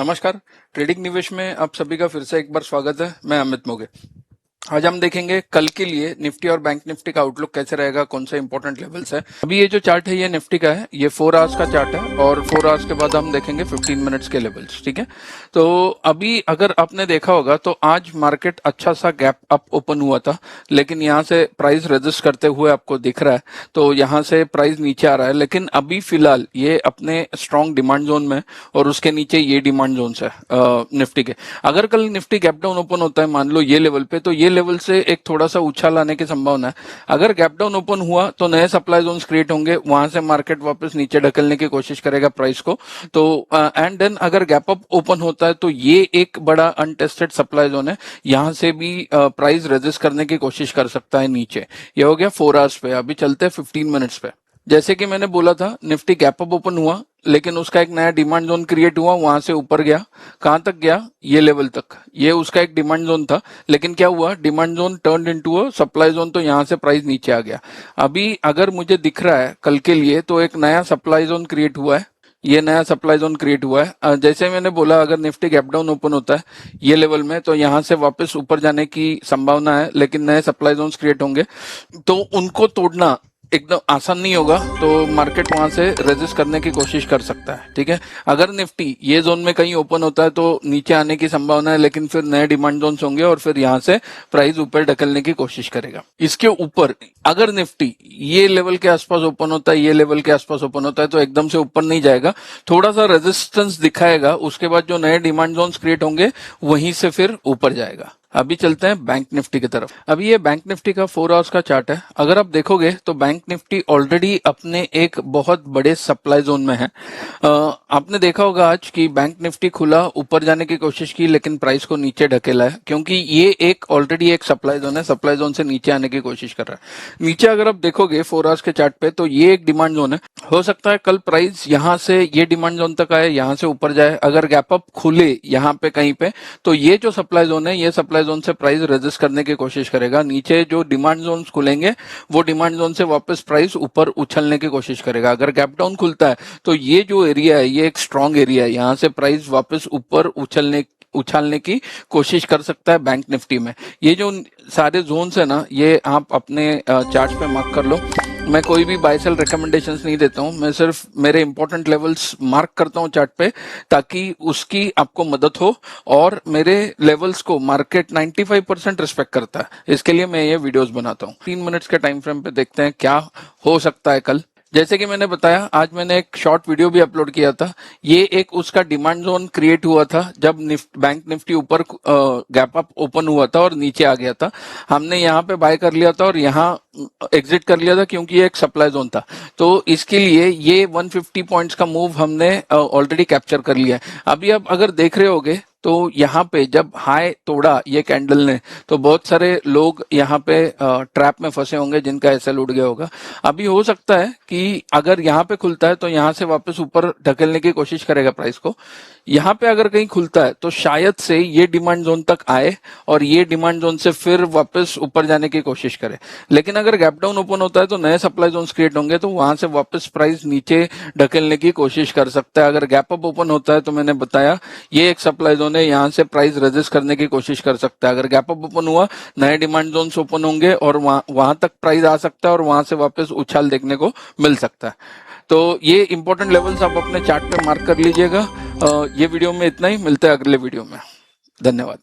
नमस्कार। ट्रेडिंग निवेश में आप सभी का फिर से एक बार स्वागत है। मैं अमित मोगे। आज हम देखेंगे कल के लिए निफ्टी और बैंक निफ्टी का आउटलुक कैसे रहेगा, कौन से इंपॉर्टेंट लेवल्स है। अभी ये जो चार्ट है ये निफ्टी का है, ये 4 आवर्स का चार्ट है और 4 आवर्स के बाद हम देखेंगे 15 मिनट्स के लेवल्स। ठीक है, तो अभी अगर आपने देखा होगा तो आज मार्केट अच्छा सा गैप अप ओपन हुआ था, लेकिन यहाँ से प्राइस रेजिस्ट करते हुए आपको दिख रहा है, तो यहाँ से प्राइस नीचे आ रहा है। लेकिन अभी फिलहाल ये अपने स्ट्रॉन्ग डिमांड जोन में और उसके नीचे ये डिमांड जोन है निफ्टी के। अगर कल निफ्टी गैप डाउन ओपन होता है मान लो ये लेवल पे, तो ये लेवल से एक थोड़ा सा उछाल आने की संभावना है। अगर गैप डाउन ओपन हुआ तो नए सप्लाई जोन्स क्रिएट होंगे, वहां से मार्केट वापस नीचे ढकलने की कोशिश करेगा प्राइस को। तो एंड देन अगर गैप अप ओपन होता है तो ये एक बड़ा अनटेस्टेड सप्लाई जोन है, यहां से भी प्राइस रेजिस्ट करने की कोशिश कर सकता है नीचे। ये हो गया 4 आवर्स पे। अभी चलते हैं 15 मिनट्स पे। जैसे कि मैंने बोला था, निफ्टी गैप अप ओपन हुआ, लेकिन उसका एक नया डिमांड जोन क्रिएट हुआ, वहां से ऊपर गया। कहां तक गया? ये लेवल तक। ये उसका एक डिमांड जोन था, लेकिन क्या हुआ, demand zone turn into a supply zone, तो यहां से प्राइस नीचे आ गया। अभी अगर मुझे दिख रहा है कल के लिए तो एक नया सप्लाई जोन क्रिएट हुआ है, ये नया सप्लाई जोन क्रिएट हुआ है। जैसे मैंने बोला, अगर निफ्टी गैप डाउन ओपन होता है ये लेवल में, तो यहां से वापस ऊपर जाने की संभावना है, लेकिन नए सप्लाई जोन्स क्रिएट होंगे, तो उनको तोड़ना एकदम आसान नहीं होगा, तो मार्केट वहां से रेजिस्ट करने की कोशिश कर सकता है। ठीक है, अगर निफ्टी ये जोन में कहीं ओपन होता है तो नीचे आने की संभावना है, लेकिन फिर नए डिमांड जोन्स होंगे और फिर यहां से प्राइस ऊपर ढकलने की कोशिश करेगा। इसके ऊपर अगर निफ्टी ये लेवल के आसपास ओपन होता है, ये लेवल के आसपास ओपन होता है, तो एकदम से ऊपर नहीं जाएगा, थोड़ा सा रेजिस्टेंस दिखाएगा, उसके बाद जो नए डिमांड जोन्स क्रिएट होंगे वहीं से फिर ऊपर जाएगा। अभी चलते हैं बैंक निफ्टी की तरफ। अभी ये बैंक निफ्टी का 4 आवर्स का चार्ट है। अगर आप देखोगे तो बैंक निफ्टी ऑलरेडी अपने एक बहुत बड़े सप्लाई जोन में है। आपने देखा होगा आज कि बैंक निफ्टी खुला, ऊपर जाने की कोशिश की, लेकिन प्राइस को नीचे ढकेला है, क्योंकि ये एक ऑलरेडी एक सप्लाई जोन है, सप्लाई जोन से नीचे आने की कोशिश कर रहा है। नीचे अगर आप देखोगे 4 आवर्स के चार्ट पे, तो ये एक डिमांड जोन है। हो सकता है कल प्राइस यहां से ये डिमांड जोन तक आए, यहां से ऊपर जाए। अगर गैप अप खुले यहाँ पे कहीं पे, तो ये जो सप्लाई जोन है, ये सप्लाई जोन से प्राइस रेजिस्ट करने की कोशिश करेगा। नीचे जो डिमांड जोन्स खुलेंगे वो डिमांड जोन से वापस प्राइस ऊपर उछलने की कोशिश करेगा। अगर गैप डाउन खुलता है तो ये जो एरिया है ये एक स्ट्रॉन्ग एरिया है, यहां से प्राइस वापस ऊपर उछालने की कोशिश कर सकता है बैंक निफ्टी में। ये जो सारे जोन्स है ना, ये आप अपने चार्ट पे मार्क कर लो। मैं कोई भी बाय सेल रिकमेंडेशंस नहीं देता हूं, मैं सिर्फ मेरे इंपॉर्टेंट लेवल्स मार्क करता हूं चार्ट पे, ताकि उसकी आपको मदद हो। और मेरे लेवल्स को मार्केट 95% रिस्पेक्ट करता है, इसके लिए मैं ये वीडियोस बनाता हूं। 3 मिनट्स के टाइम फ्रेम पे देखते हैं क्या हो सकता है कल। जैसे कि मैंने बताया, आज मैंने एक शॉर्ट वीडियो भी अपलोड किया था। ये एक उसका डिमांड जोन क्रिएट हुआ था जब बैंक निफ्टी ऊपर गैप अप ओपन हुआ था और नीचे आ गया था। हमने यहाँ पे बाय कर लिया था और यहाँ एग्जिट कर लिया था, क्योंकि ये एक सप्लाई जोन था। तो इसके लिए ये 150 पॉइंट्स का मूव हमने ऑलरेडी कैप्चर कर लिया है। अभी आप अगर देख रहे होगे तो यहाँ पे जब हाई तोड़ा ये कैंडल ने, तो बहुत सारे लोग यहाँ पे ट्रैप में फंसे होंगे, जिनका एसएल उड़ गया होगा। अभी हो सकता है कि अगर यहाँ पे खुलता है तो यहाँ से वापस ऊपर ढकेलने की कोशिश करेगा प्राइस को। यहाँ पे अगर कहीं खुलता है तो शायद से ये डिमांड जोन तक आए और ये डिमांड जोन से फिर वापस ऊपर जाने की कोशिश करे। लेकिन अगर गैप डाउन ओपन होता है तो नए सप्लाई जोन्स क्रिएट होंगे, तो वहां से वापस प्राइस नीचे ढकेलने की कोशिश कर सकता है। अगर गैप अप ओपन होता है तो मैंने बताया ये एक सप्लाई जोन है, यहाँ से प्राइस रेजिस्ट करने की कोशिश कर सकता है। अगर गैप अप ओपन हुआ, नए डिमांड जोन्स ओपन होंगे और वहां तक प्राइस आ सकता है और वहां से वापस उछाल देखने को मिल सकता है। तो ये इंपॉर्टेंट लेवल्स आप अपने चार्ट पे मार्क कर लीजिएगा। ये वीडियो में इतना ही, मिलते हैं अगले वीडियो में। धन्यवाद।